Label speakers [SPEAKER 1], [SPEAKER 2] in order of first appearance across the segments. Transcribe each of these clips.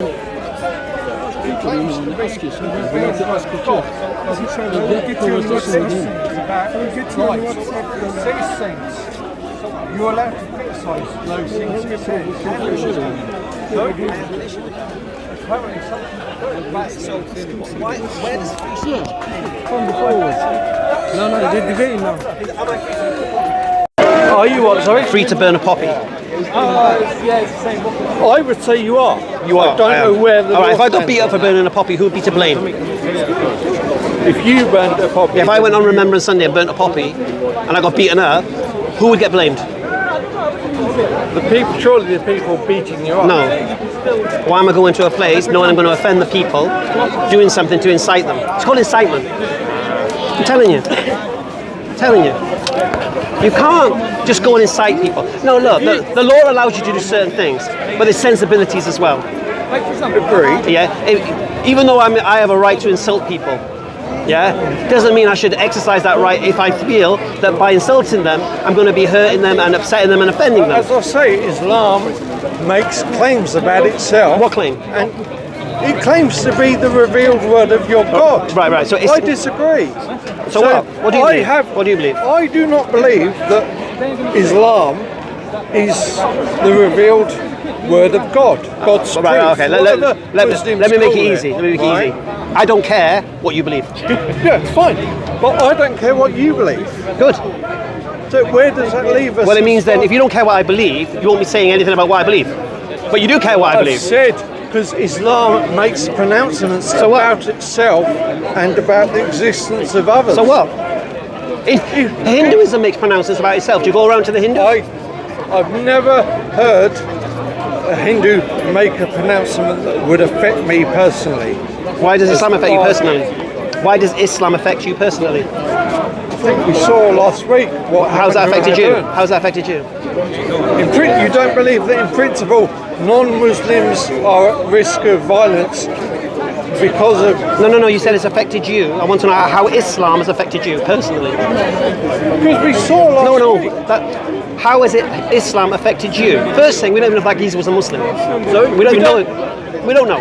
[SPEAKER 1] You're allowed to criticise those things you say. Apparently something No, they're debating now. Are you what, sorry?
[SPEAKER 2] Free to burn a poppy.
[SPEAKER 1] Yeah, it's the same. I would say you are. You are. I don't know where the.
[SPEAKER 2] Alright, if I got beat up for burning a poppy, who'd be to blame?
[SPEAKER 1] If you burned a poppy.
[SPEAKER 2] Yeah, if I went on Remembrance Sunday and burnt a poppy and I got beaten up, who would get blamed?
[SPEAKER 1] The people, surely the people beating you up.
[SPEAKER 2] No. Why am I going to a place knowing I'm going to offend the people, doing something to incite them? It's called incitement. I'm telling you. You can't just go and incite people. No, look, the law allows you to do certain things, but there's sensibilities as well.
[SPEAKER 1] Agreed.
[SPEAKER 2] Yeah. Even though I have a right to insult people, yeah, doesn't mean I should exercise that right if I feel that by insulting them, I'm going to be hurting them and upsetting them and offending them.
[SPEAKER 1] As I say, Islam makes claims about itself.
[SPEAKER 2] What claim?
[SPEAKER 1] And it claims to be the revealed word of your God.
[SPEAKER 2] Right. So
[SPEAKER 1] I disagree.
[SPEAKER 2] So what? What do you believe? What do you believe?
[SPEAKER 1] I do not believe that Islam is the revealed word of God. God's truth.
[SPEAKER 2] Right, okay. Let me make it easy. I don't care what you believe.
[SPEAKER 1] Yeah, it's fine. But I don't care what you believe.
[SPEAKER 2] Good.
[SPEAKER 1] So where does that leave us?
[SPEAKER 2] Well, it means then if you don't care what I believe, you won't be saying anything about what I believe. But you do care what I believe.
[SPEAKER 1] I've said, because Islam makes pronouncements about itself and about the existence of others.
[SPEAKER 2] So what? Hinduism makes pronouncements about itself. Do you go around to the Hindus?
[SPEAKER 1] I've never heard a Hindu make a pronouncement that would affect me personally.
[SPEAKER 2] Why does Islam affect you personally? Why does Islam affect you personally?
[SPEAKER 1] I think we saw last week what.
[SPEAKER 2] How's that affected you? How's that affected you?
[SPEAKER 1] You don't believe that in principle non-Muslims are at risk of violence because of...
[SPEAKER 2] No, you said it's affected you. I want to know how Islam has affected you personally.
[SPEAKER 1] Because we saw last week...
[SPEAKER 2] How has Islam affected you? First thing, we don't even know if that geezer was a Muslim. So we don't even know. We don't know.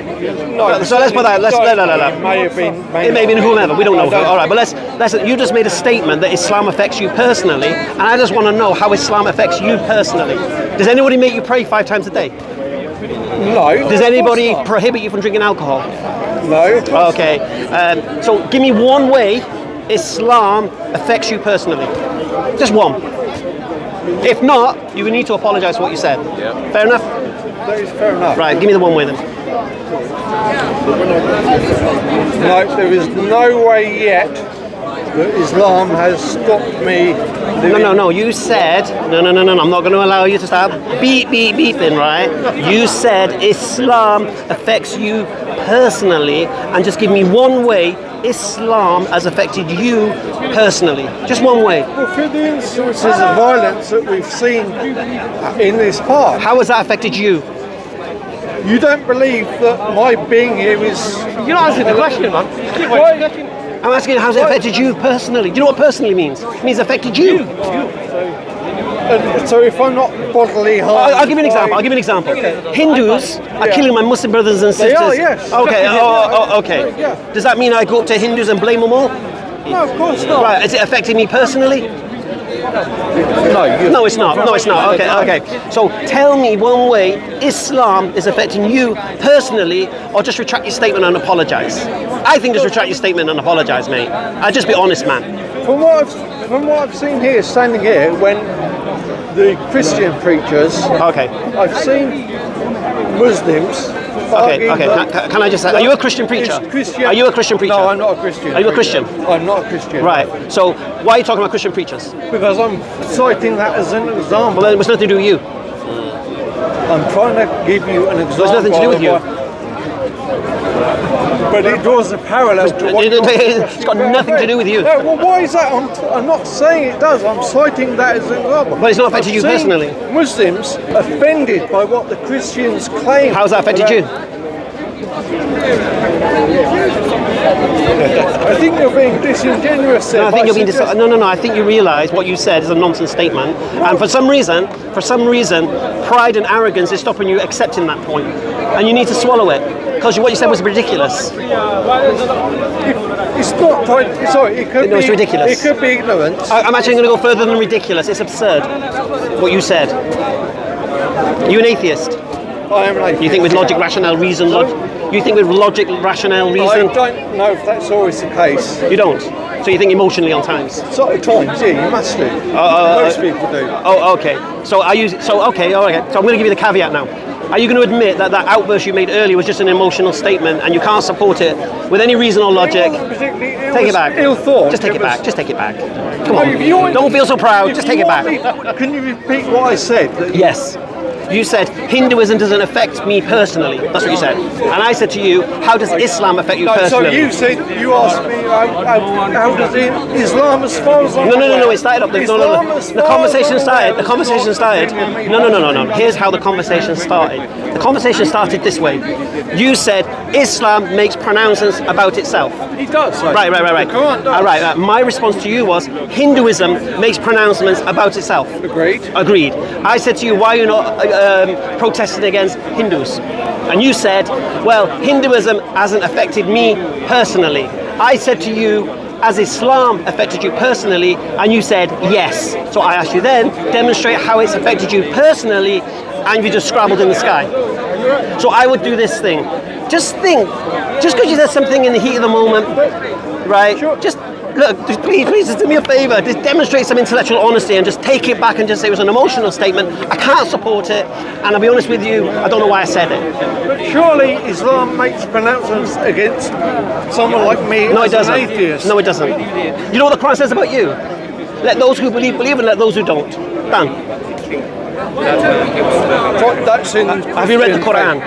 [SPEAKER 1] No,
[SPEAKER 2] so let's put that. It
[SPEAKER 1] may have been.
[SPEAKER 2] It may have been whomever. We don't know. All right, but let's. You just made a statement that Islam affects you personally, and I just want to know how Islam affects you personally. Does anybody make you pray 5 times a day?
[SPEAKER 1] No.
[SPEAKER 2] Does anybody prohibit you from drinking alcohol?
[SPEAKER 1] No.
[SPEAKER 2] Okay. So give me one way Islam affects you personally. Just one. If not, you need to apologise for what you said.
[SPEAKER 1] Yeah.
[SPEAKER 2] Fair enough?
[SPEAKER 1] That is fair enough.
[SPEAKER 2] Right, give me the one way then.
[SPEAKER 1] No, there is no way yet that Islam has stopped me.
[SPEAKER 2] No. You said no. I'm not going to allow you to stop beeping. Right? You said Islam affects you personally, and just give me one way Islam has affected you personally. Just one way.
[SPEAKER 1] Well, for the instances of violence that we've seen in this park.
[SPEAKER 2] How has that affected you?
[SPEAKER 1] You don't believe that my being here is...
[SPEAKER 2] You're not answering the question, man. I'm asking how's it affected you personally. Do you know what personally means? It means affected you.
[SPEAKER 1] So if I'm not bodily harmed...
[SPEAKER 2] I'll give you an example. Okay. Hindus are killing my Muslim brothers and sisters.
[SPEAKER 1] They are, yes.
[SPEAKER 2] Okay, okay.
[SPEAKER 1] Yeah.
[SPEAKER 2] Does that mean I go up to Hindus and blame them all?
[SPEAKER 1] No, of course not.
[SPEAKER 2] Right, is it affecting me personally?
[SPEAKER 1] No,
[SPEAKER 2] it's not. Okay. So tell me one way Islam is affecting you personally, or just retract your statement and apologise. I think just retract your statement and apologise, mate. I'll just be honest, man.
[SPEAKER 1] From what I've seen here, standing here, when the Christian preachers, I've seen Muslims.
[SPEAKER 2] Okay. Can I just say, are you a Christian preacher? Are you a Christian preacher?
[SPEAKER 1] No, I'm not a Christian.
[SPEAKER 2] Are you a Christian?
[SPEAKER 1] I'm not a Christian.
[SPEAKER 2] Right. So why are you talking about Christian preachers?
[SPEAKER 1] Because I'm citing that as an example.
[SPEAKER 2] Well, it was nothing to do with you.
[SPEAKER 1] I'm trying to give you an example.
[SPEAKER 2] There's nothing to do with you.
[SPEAKER 1] But it draws a parallel to what
[SPEAKER 2] it's got nothing to do with you.
[SPEAKER 1] No, well, why is that? I'm not saying it does. I'm citing that as an example.
[SPEAKER 2] But it's not affected you personally.
[SPEAKER 1] Muslims offended by what the Christians claim.
[SPEAKER 2] How's that affected you?
[SPEAKER 1] I think you're being disingenuous there.
[SPEAKER 2] No, I think you're being No. I think you realise what you said is a nonsense statement, and for some reason, pride and arrogance is stopping you accepting that point. and you need to swallow it because what you said was ridiculous.
[SPEAKER 1] It's not. Sorry, it could
[SPEAKER 2] No,
[SPEAKER 1] be.
[SPEAKER 2] it's ridiculous.
[SPEAKER 1] It could be ignorance.
[SPEAKER 2] I'm actually going to go further than ridiculous. It's absurd what you said. Are you an atheist?
[SPEAKER 1] I am an atheist.
[SPEAKER 2] You think with logic, rationale, reason, you think with logic, rationale, reason?
[SPEAKER 1] I don't know if that's always the case.
[SPEAKER 2] You don't? So you think emotionally on times?
[SPEAKER 1] Sort of times, yeah, you must do. Most people do.
[SPEAKER 2] Oh, okay. So are you? So okay, all right. So I'm going to give you the caveat now. Are you going to admit that that outburst you made earlier was just an emotional statement and you can't support it with any reason or logic? Take it back.
[SPEAKER 1] Ill thought.
[SPEAKER 2] Just take it back. Just take it back. Come on. Don't feel so proud. Just take it back.
[SPEAKER 1] Can you repeat what I said?
[SPEAKER 2] Yes. You said Hinduism doesn't affect me personally. That's what you said. And I said to you, how does Islam affect you personally?
[SPEAKER 1] So you said, you asked me, how does Islam as far as I'm
[SPEAKER 2] No, it started up. The conversation started. The conversation started. No. Here's how the conversation started. The conversation started this way. You said Islam makes pronouncements about itself.
[SPEAKER 1] It does.
[SPEAKER 2] Right.
[SPEAKER 1] The Quran does.
[SPEAKER 2] All right. My response to you was Hinduism makes pronouncements about itself.
[SPEAKER 1] Agreed.
[SPEAKER 2] I said to you, why are you not protesting against Hindus? And you said, well, Hinduism hasn't affected me personally. I said to you, has Islam affected you personally? And you said, yes. So I asked you then, demonstrate how it's affected you personally, and you just scrabbled in the sky. So I would do this thing. Just think, just because you said something in the heat of the moment, right? Sure. Just look, please, just do me a favour. Just demonstrate some intellectual honesty and just take it back and just say it was an emotional statement. I can't support it, and I'll be honest with you, I don't know why I said it.
[SPEAKER 1] But surely Islam makes pronouncements against someone like me
[SPEAKER 2] No,
[SPEAKER 1] as
[SPEAKER 2] it doesn't.
[SPEAKER 1] an atheist.
[SPEAKER 2] No, it doesn't. You know what the Quran says about you? Let those who believe, and let those who don't. Done.
[SPEAKER 1] That's in
[SPEAKER 2] Have you read the Quran?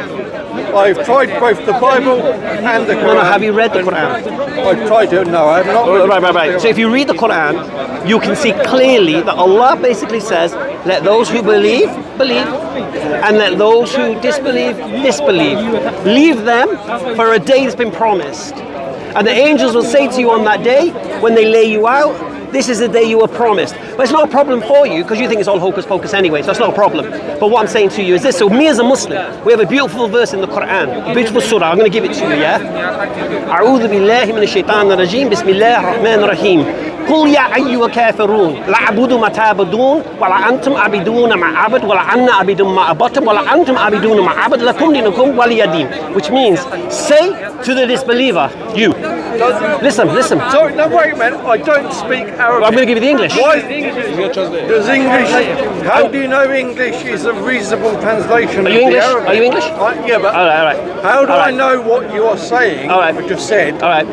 [SPEAKER 1] I've tried both the Bible and the Quran.
[SPEAKER 2] No, have you read the Quran?
[SPEAKER 1] I've tried it. No, I have not.
[SPEAKER 2] Right. So if you read the Quran, you can see clearly that Allah basically says, let those who believe, and let those who disbelieve. Leave them for a day that's been promised. And the angels will say to you on that day, when they lay you out, this is the day you were promised. But it's not a problem for you because you think it's all hocus pocus anyway, so that's not a problem. But what I'm saying to you is this. So me as a Muslim, we have a beautiful verse in the Quran, a beautiful surah. I'm going to give it to you, yeah? أعوذ بالله من الشيطان الرجيم بسم الله الرحمن الرحيم قل يا أيها الكافرون لا أعبد ما تعبدون ولا أنتم عابدون ما أعبد ولا أنا عابد ما عبدتم ولا أنتم عابدون ما أعبد لكم دينكم ولي دين. Which means, say to the disbeliever, you. Listen.
[SPEAKER 1] Sorry, no, wait a minute. I don't speak Arabic.
[SPEAKER 2] I'm going to give you the English.
[SPEAKER 1] Why? Does English? How do you know English is a reasonable translation?
[SPEAKER 2] Are you English?
[SPEAKER 1] Of the Arabic?
[SPEAKER 2] Are you English?
[SPEAKER 1] Yeah, but
[SPEAKER 2] All right.
[SPEAKER 1] how do I know what you are saying?
[SPEAKER 2] All right.
[SPEAKER 1] What you've said.
[SPEAKER 2] All right.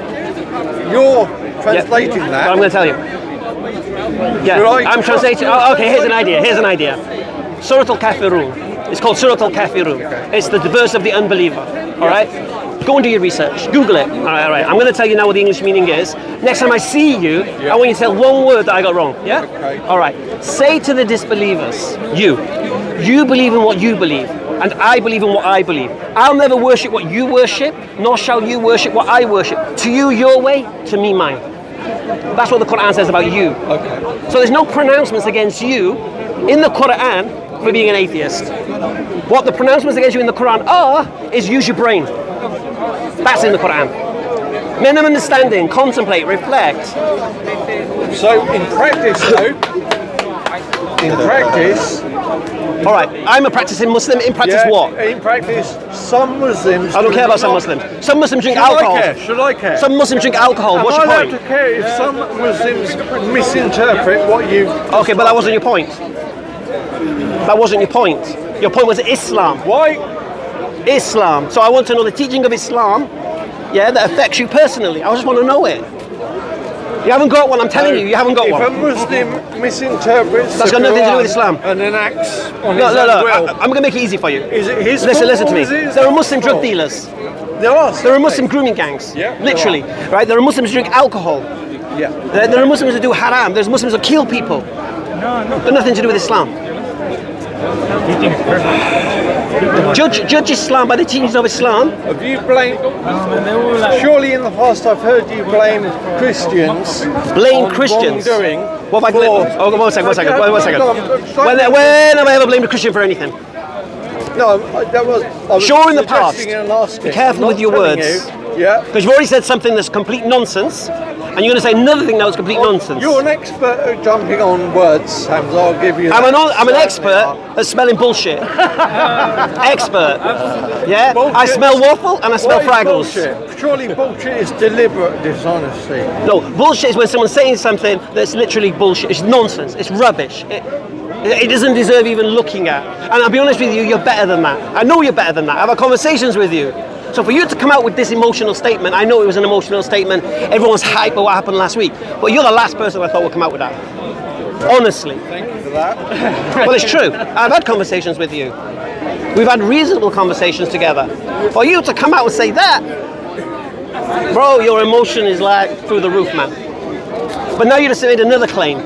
[SPEAKER 1] You're translating that.
[SPEAKER 2] I'm going to tell you. Yeah, I'm translating. Oh, okay, here's an idea. Surah Al-Kafirun. It's called Surah Al-Kafirun. It's the verse of the unbeliever. All right? Go and do your research. Google it. All right. I'm going to tell you now what the English meaning is. Next time I see you, I want you to tell one word that I got wrong. Yeah?
[SPEAKER 1] Okay.
[SPEAKER 2] All right. Say to the disbelievers, you believe in what you believe, and I believe in what I believe. I'll never worship what you worship, nor shall you worship what I worship. To you, your way, to me, mine. That's what the Quran says about you.
[SPEAKER 1] Okay.
[SPEAKER 2] So there's no pronouncements against you in the Quran for being an atheist. What the pronouncements against you in the Quran are is use your brain. That's in the Quran. Men of understanding, contemplate, reflect.
[SPEAKER 1] So in practice, though,
[SPEAKER 2] all right, I'm a practicing Muslim. In practice, what?
[SPEAKER 1] In practice, some Muslims.
[SPEAKER 2] I don't care about some Muslims. Some Muslims drink alcohol.
[SPEAKER 1] Should I care?
[SPEAKER 2] Some Muslims drink alcohol. What's your point?
[SPEAKER 1] I to care if some Muslims misinterpret what you.
[SPEAKER 2] Okay, but that wasn't your point. That wasn't your point. Your point was Islam.
[SPEAKER 1] Why?
[SPEAKER 2] Islam. So I want to know the teaching of Islam, yeah, that affects you personally. I just want to know it. You haven't got one, I'm telling you haven't got one.
[SPEAKER 1] If a Muslim misinterprets
[SPEAKER 2] that's got nothing to do with Islam.
[SPEAKER 1] And then acts on his own will.
[SPEAKER 2] I'm going to make it easy for you.
[SPEAKER 1] Is it his
[SPEAKER 2] Listen to me. There are Muslim drug dealers.
[SPEAKER 1] There are
[SPEAKER 2] Muslim grooming gangs.
[SPEAKER 1] Yeah,
[SPEAKER 2] literally. Right? There are Muslims who drink alcohol.
[SPEAKER 1] Yeah.
[SPEAKER 2] There are Muslims who do haram. There's Muslims who kill people. No. Got nothing to do with Islam. Judge Islam by the teachings of Islam.
[SPEAKER 1] Have you blamed? Surely in the past I've heard you blame Christians.
[SPEAKER 2] Blame Christians.
[SPEAKER 1] Wrongdoing.
[SPEAKER 2] What have I blamed? Oh, one second. When have I ever blamed a Christian for anything?
[SPEAKER 1] No, that was. I was
[SPEAKER 2] Sure in the past.
[SPEAKER 1] suggesting and asking.
[SPEAKER 2] Be careful
[SPEAKER 1] I'm
[SPEAKER 2] with
[SPEAKER 1] not
[SPEAKER 2] your
[SPEAKER 1] telling
[SPEAKER 2] words.
[SPEAKER 1] you. Yeah.
[SPEAKER 2] Because you've already said something that's complete nonsense, and you're going to say another thing that was complete nonsense.
[SPEAKER 1] You're an expert at jumping on words, Hamza. I'll give you.
[SPEAKER 2] I'm an
[SPEAKER 1] Certainly
[SPEAKER 2] expert
[SPEAKER 1] are.
[SPEAKER 2] at smelling bullshit. Expert. Yeah?
[SPEAKER 1] Bullshit.
[SPEAKER 2] I smell waffle and I smell
[SPEAKER 1] What is
[SPEAKER 2] Fraggles.
[SPEAKER 1] bullshit? Surely bullshit is deliberate dishonesty.
[SPEAKER 2] No, bullshit is when someone's saying something that's literally bullshit. It's nonsense. It's rubbish. It doesn't deserve even looking at. And I'll be honest with you, you're better than that. I know you're better than that. I've had conversations with you. So for you to come out with this emotional statement, I know it was an emotional statement. Everyone's hyped about what happened last week. But you're the last person I thought would come out with that. Honestly.
[SPEAKER 1] Thank you for that.
[SPEAKER 2] Well, it's true. I've had conversations with you. We've had reasonable conversations together. For you to come out and say that, bro, your emotion is like through the roof, man. But now you just made another claim.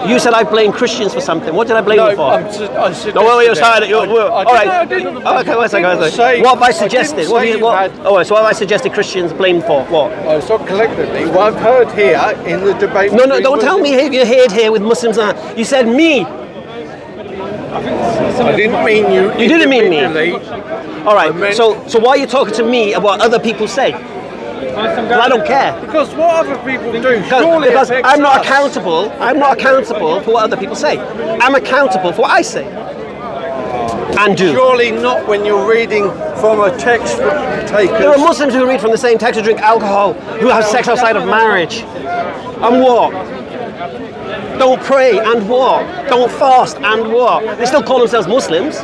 [SPEAKER 2] You said I blame Christians for something. What did I blame you for? No, wait, sorry. All right. Okay, one second. What have I suggested? So what have I suggested Christians blamed for? What?
[SPEAKER 1] Oh, it's not collectively. What I've heard here in the debate.
[SPEAKER 2] No, don't tell me if you're here with Muslims. You said me.
[SPEAKER 1] I didn't mean you.
[SPEAKER 2] You didn't mean me.
[SPEAKER 1] individually.
[SPEAKER 2] All right. So why are you talking to me about what other people say? 'Cause I don't care.
[SPEAKER 1] Because what other people do
[SPEAKER 2] Because
[SPEAKER 1] affects
[SPEAKER 2] I'm not
[SPEAKER 1] us.
[SPEAKER 2] accountable. I'm not accountable for what other people say. I'm accountable for what I say and do.
[SPEAKER 1] Surely not when you're reading from a text taken.
[SPEAKER 2] There are Muslims who read from the same text, who drink alcohol, who have sex outside of marriage. And what? Don't pray and what? Don't fast and what? They still call themselves Muslims.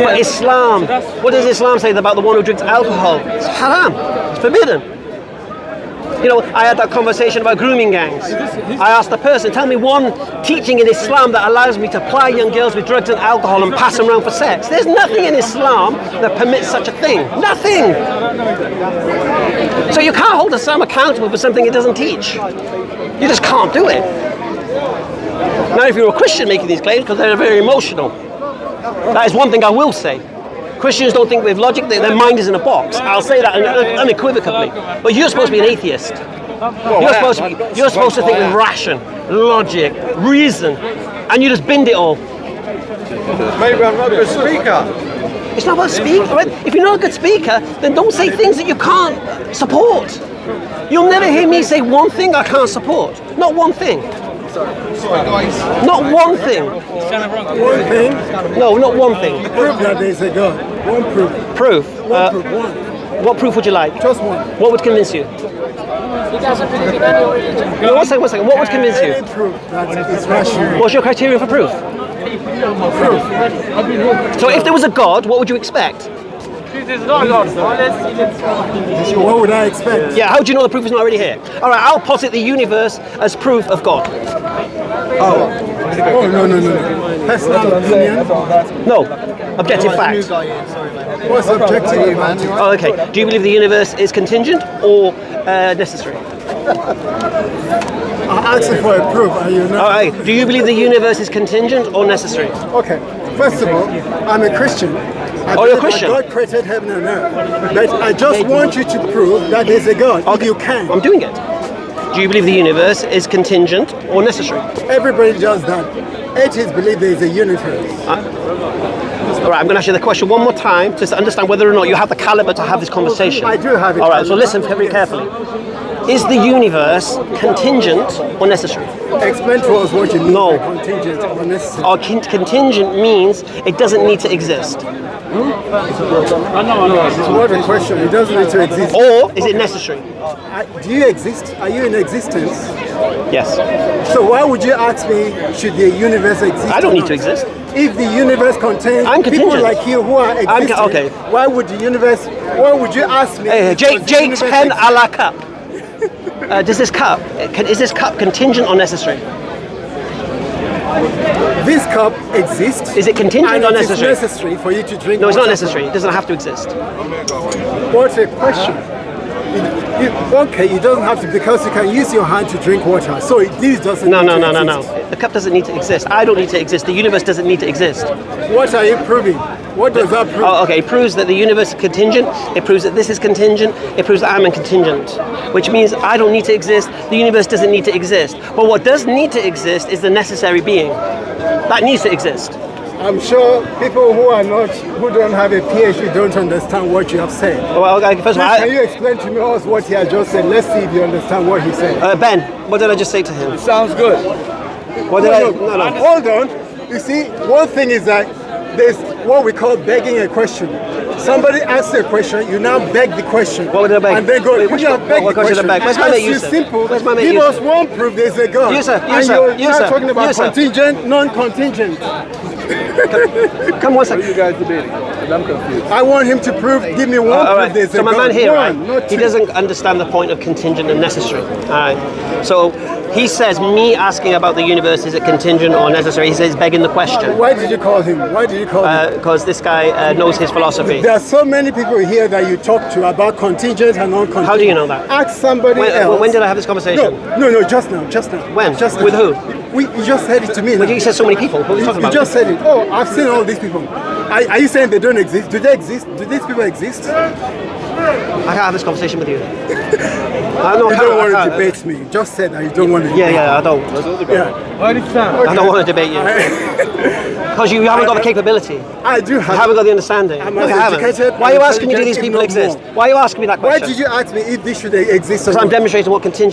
[SPEAKER 2] But Islam, what does Islam say about the one who drinks alcohol? It's haram. It's forbidden. You know, I had that conversation about grooming gangs. I asked the person, tell me one teaching in Islam that allows me to ply young girls with drugs and alcohol and pass them around for sex. There's nothing in Islam that permits such a thing. Nothing. So you can't hold Islam accountable for something it doesn't teach. You just can't do it. Now if you're a Christian making these claims, because they're very emotional, that is one thing I will say. Christians don't think with logic, their mind is in a box. I'll say that unequivocally. But you're supposed to be an atheist. You're supposed to think with ration, logic, reason, and you just binned it all.
[SPEAKER 1] Maybe I'm not a good speaker.
[SPEAKER 2] It's not about speaking. Right? If you're not a good speaker, then don't say things that you can't support. You'll never hear me say one thing I can't support. Not one thing. Not one thing.
[SPEAKER 3] One thing?
[SPEAKER 2] No, not one thing.
[SPEAKER 3] Proof that there's a God. One proof.
[SPEAKER 2] Proof.
[SPEAKER 3] One proof. One.
[SPEAKER 2] What proof would you like?
[SPEAKER 3] Just one.
[SPEAKER 2] What would convince you? No, one second. What would convince you?
[SPEAKER 3] Any proof that it's rational.
[SPEAKER 2] What's your criteria for proof?
[SPEAKER 3] Proof.
[SPEAKER 2] So if there was a God, what would you expect?
[SPEAKER 3] What would I expect?
[SPEAKER 2] Yeah, how do you know the proof is not already here? All right, I'll posit the universe as proof of God.
[SPEAKER 3] Oh, no. Personal opinion.
[SPEAKER 2] No, objective fact.
[SPEAKER 3] What's objective, man?
[SPEAKER 2] Oh, okay. Do you believe the universe is contingent or necessary?
[SPEAKER 3] I'm asking for a proof. Are you not?
[SPEAKER 2] All right. Do you believe the universe is contingent or necessary?
[SPEAKER 3] Okay. First of all, I'm a Christian. I
[SPEAKER 2] Oh, you're a
[SPEAKER 3] believe
[SPEAKER 2] Christian?
[SPEAKER 3] that God created heaven and earth. But I just want you to prove that there's a God, if you can.
[SPEAKER 2] I'm doing it. Do you believe the universe is contingent or necessary?
[SPEAKER 3] Everybody does that. Atheists believe there is a universe.
[SPEAKER 2] All right, I'm going to ask you the question one more time just to understand whether or not you have the caliber to have this conversation.
[SPEAKER 3] I do have it.
[SPEAKER 2] All right, so listen very carefully. Is the universe contingent or necessary?
[SPEAKER 3] Explain to us what you mean
[SPEAKER 2] No.
[SPEAKER 3] by contingent or necessary.
[SPEAKER 2] Or contingent means it doesn't need to exist.
[SPEAKER 3] It's not a question. It doesn't need to exist.
[SPEAKER 2] Or is it necessary?
[SPEAKER 3] Do you exist? Are you in existence?
[SPEAKER 2] Yes.
[SPEAKER 3] So why would you ask me, should the universe exist?
[SPEAKER 2] I don't
[SPEAKER 3] or
[SPEAKER 2] need
[SPEAKER 3] not?
[SPEAKER 2] to exist.
[SPEAKER 3] If the universe contains
[SPEAKER 2] I'm
[SPEAKER 3] people
[SPEAKER 2] contingent.
[SPEAKER 3] like you who are existing,
[SPEAKER 2] okay.
[SPEAKER 3] why would the universe? Why would you ask me?
[SPEAKER 2] Hey,
[SPEAKER 3] does the
[SPEAKER 2] Jake's
[SPEAKER 3] universe
[SPEAKER 2] pen
[SPEAKER 3] exist?
[SPEAKER 2] a la cup. Does this cup, is this cup contingent or necessary?
[SPEAKER 3] This cup exists.
[SPEAKER 2] Is it contingent
[SPEAKER 3] and
[SPEAKER 2] or
[SPEAKER 3] it is
[SPEAKER 2] necessary?
[SPEAKER 3] necessary for you to drink.
[SPEAKER 2] No, it's not
[SPEAKER 3] water.
[SPEAKER 2] necessary. It doesn't have to exist.
[SPEAKER 3] What's a question? Okay, it doesn't have to because you can use your hand to drink water. So this doesn't.
[SPEAKER 2] No.
[SPEAKER 3] need to exist.
[SPEAKER 2] The cup doesn't need to exist. I don't need to exist. The universe doesn't need to exist.
[SPEAKER 3] What are you proving? What does that prove?
[SPEAKER 2] Oh, okay. It proves that the universe is contingent. It proves that this is contingent. It proves that I'm a contingent, which means I don't need to exist. The universe doesn't need to exist. But what does need to exist is the necessary being. That needs to exist.
[SPEAKER 3] I'm sure people who don't have a PhD don't understand what you have said.
[SPEAKER 2] Well, okay, first of all,
[SPEAKER 3] Can you explain to me us what he has just said? Let's see if you understand what he said.
[SPEAKER 2] Ben, what did I just say to him?
[SPEAKER 1] Sounds good.
[SPEAKER 2] What did
[SPEAKER 3] No. Hold on. You see, one thing is that there's what we call begging a question. Somebody asks a question, you now beg the question.
[SPEAKER 2] What did I beg?
[SPEAKER 3] And then go,
[SPEAKER 2] Wait,
[SPEAKER 3] you now beg
[SPEAKER 2] what
[SPEAKER 3] the
[SPEAKER 2] question did I
[SPEAKER 3] question.
[SPEAKER 2] beg? Where's my
[SPEAKER 3] Ask
[SPEAKER 2] mate
[SPEAKER 3] you
[SPEAKER 2] Yusuf?
[SPEAKER 3] simple.
[SPEAKER 2] Where's my mate
[SPEAKER 3] Give
[SPEAKER 2] Yusuf?
[SPEAKER 3] us one proof there's a God.
[SPEAKER 2] Yusuf,
[SPEAKER 3] and you're now talking about
[SPEAKER 2] Yusuf.
[SPEAKER 3] contingent, non-contingent.
[SPEAKER 2] Come one
[SPEAKER 1] What are
[SPEAKER 2] second.
[SPEAKER 1] you guys debating? I'm confused.
[SPEAKER 3] I want him to prove, give me one
[SPEAKER 2] All
[SPEAKER 3] proof
[SPEAKER 2] right.
[SPEAKER 3] there's
[SPEAKER 2] So
[SPEAKER 3] a
[SPEAKER 2] my
[SPEAKER 3] God.
[SPEAKER 2] man here,
[SPEAKER 3] One,
[SPEAKER 2] right?
[SPEAKER 3] not
[SPEAKER 2] He
[SPEAKER 3] two.
[SPEAKER 2] doesn't understand the point of contingent and necessary. All right. So he says me asking about the universe, is it contingent or necessary? He says begging the question.
[SPEAKER 3] Why did you call him? Why did you call him?
[SPEAKER 2] Because this guy knows his philosophy.
[SPEAKER 3] There are so many people here that you talk to about contingent and non-contingent.
[SPEAKER 2] How do you know that?
[SPEAKER 3] Ask somebody else.
[SPEAKER 2] When did I have this conversation?
[SPEAKER 3] No, just now.
[SPEAKER 2] When?
[SPEAKER 3] Just now.
[SPEAKER 2] With who?
[SPEAKER 3] You just said it to me.
[SPEAKER 2] Well, you said so many people. Who are you talking
[SPEAKER 3] You
[SPEAKER 2] about?
[SPEAKER 3] just said it. Oh, I've seen all these people. Are you saying they don't exist? Do they exist? Do these people exist?
[SPEAKER 2] I can't have this conversation with you. I
[SPEAKER 3] You don't want to debate me. You just said that you don't want to debate
[SPEAKER 2] Yeah, I don't.
[SPEAKER 3] Yeah.
[SPEAKER 2] I don't want to debate you. Because you haven't got the capability.
[SPEAKER 3] I do
[SPEAKER 2] You
[SPEAKER 3] have.
[SPEAKER 2] haven't got the understanding.
[SPEAKER 3] I'm
[SPEAKER 2] No, you
[SPEAKER 3] as
[SPEAKER 2] haven't.
[SPEAKER 3] educated
[SPEAKER 2] Why are you
[SPEAKER 3] and
[SPEAKER 2] asking me, do these
[SPEAKER 3] intelligent,
[SPEAKER 2] people
[SPEAKER 3] if not
[SPEAKER 2] exist?
[SPEAKER 3] more.
[SPEAKER 2] Why are you asking me that
[SPEAKER 3] Why
[SPEAKER 2] question?
[SPEAKER 3] did you ask me if this should exist or
[SPEAKER 2] Because I'm
[SPEAKER 3] not?
[SPEAKER 2] demonstrating what contingent